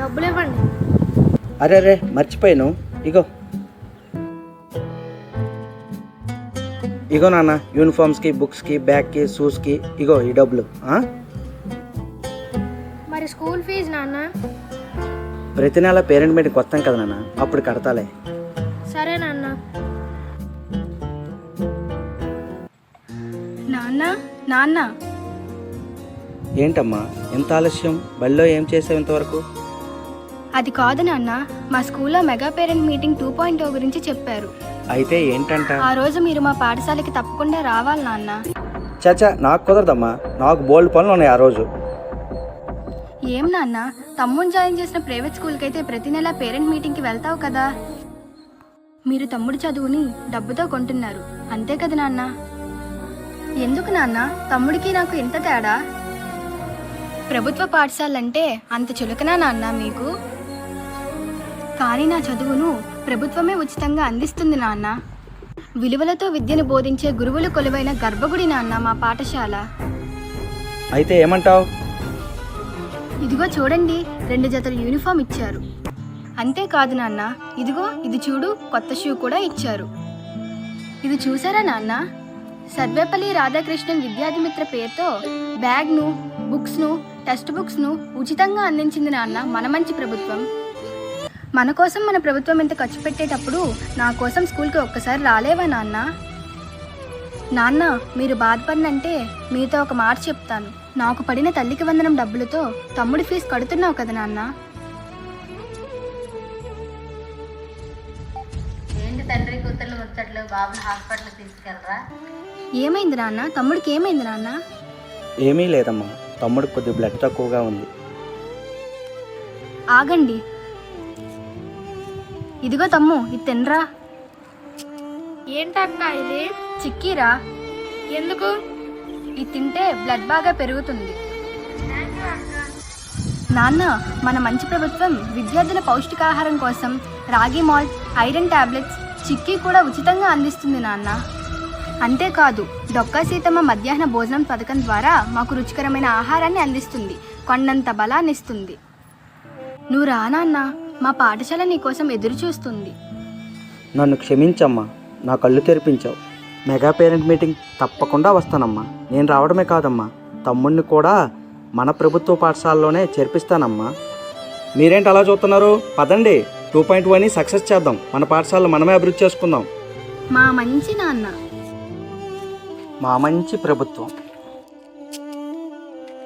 డబ్బులు ఇవ్వండి. అరే అరే మర్చిపోయాను, ఇగో ఇగో నాన్న, యూనిఫామ్స్కి, బుక్స్కి, బ్యాగ్కి, షూస్కి ఇగో ఈ డబ్బులు. మరి స్కూల్ ఫీజు నాన్న? ప్రతి నెల పేరెంట్ మీటింగ్కి వస్తాం కదా నాన్న, అప్పుడు కడతాలే. సరే నాన్న. నాన్న నాన్న ఏంటమ్మా ఎంత ఆలస్యం? బడిలో ఏం చేసావు ఇంతవరకు? అది కాదు నాన్న, మా స్కూల్లో మెగా పేరెంట్ మీటింగ్ 2.0 గురించి చెప్పారు. అయితే ఏంటంట? ఆ రోజు మీరు మా పాఠశాలకి తప్పకుండా రావాలి నాన్న. చాచా నాకు కుదరదమ్మా, నాకు బోల్డ్ పనులు ఉన్నాయి ఆ రోజు. ఏం నాన్న, తమ్ముడు జాయిన్ చేసిన ప్రైవేట్ స్కూల్కి అయితే ప్రతి నెల పేరెంట్ మీటింగ్కి వెళ్తావు కదా. మీరు తమ్ముడు చదువుని డబ్బుతో కొంటున్నారు, అంతే కదా నాన్న. ఎందుకు నాన్న తమ్ముడికి నాకు ఎంత తేడా? ప్రభుత్వ పాఠశాలంటే అంత చులకనా నాన్న మీకు? కానీ నా చదువును ప్రభుత్వమే ఉచితంగా అందిస్తుంది నాన్న. విలువలతో విద్యను బోధించే గురువులు కొలువైన గర్భగుడి నాన్న మా పాఠశాల. అయితే ఏమంటావు? ఇదిగో చూడండి, 2 జతల యూనిఫామ్ ఇచ్చారు. అంతేకాదు నాన్న, ఇదిగో ఇది చూడు, కొత్త షూ కూడా ఇచ్చారు. ఇది చూసారా నాన్న? సర్వేపల్లి రాధాకృష్ణన్ విద్యార్థిమిత్ర పేరుతో బ్యాగ్ను, బుక్స్ను, టెక్స్ట్ బుక్స్ను ఉచితంగా అందించింది నాన్న మన మంచి ప్రభుత్వం. మన కోసం మన ప్రభుత్వం ఇంత ఖర్చు పెట్టేటప్పుడు నా కోసం స్కూల్కి ఒక్కసారి రాలేవా నాన్న? నాన్న మీరు బాధపడినంటే మీతో ఒక మాట చెప్తాను. నాకు పడిన తల్లికి వందనం డబ్బులతో తమ్ముడి ఫీజు కడుతున్నావు కదా నాన్న. ఏంటి తండ్రి కూతుర్లు ముచ్చట్లు, బాబుని హాస్పిటల్కి తీసుకెళ్ళరా? ఏమైంది నాన్న? తమ్ముడికి ఏమైంది నాన్న? ఏమీ లేదమ్మా, తమ్ముడికి కొద్ది బ్లడ్ తక్కువగా ఉంది. ఆగండి, ఇదిగో తమ్ము, ఇది తినరా. ఏంటక్క ఇది? చిక్కీరా. ఎందుకు? ఇది తింటే బ్లడ్ బాగా పెరుగుతుంది. నాన్న మన మంచి ప్రభుత్వం విద్యార్థుల పౌష్టికాహారం కోసం రాగి మాల్ట్, ఐరన్ టాబ్లెట్స్, చిక్కీ కూడా ఉచితంగా అందిస్తుంది నాన్న. అంతేకాదు డొక్కా సీతమ్మ మధ్యాహ్న భోజనం పథకం ద్వారా మాకు రుచికరమైన ఆహారాన్ని అందిస్తుంది, కొండంత బలాన్ని ఇస్తుంది. నువ్వు రా నాన్న, మా పాఠశాల నీకోసం ఎదురు చూస్తుంది. నన్ను క్షమించమ్మా, నా కళ్ళు తెరిపించావు. మెగా పేరెంట్ మీటింగ్ తప్పకుండా వస్తానమ్మా. నేను రావడమే కాదమ్మా, తమ్ముడిని కూడా మన ప్రభుత్వ పాఠశాలలోనే చేర్పిస్తానమ్మా. మీరేంటి అలా చూస్తున్నారు? పదండి, 2.1ని సక్సెస్ చేద్దాం. మన పాఠశాలలో మనమే అభివృద్ధి చేసుకుందాం. మా మంచి నాన్న. మా మంచి ప్రభుత్వం.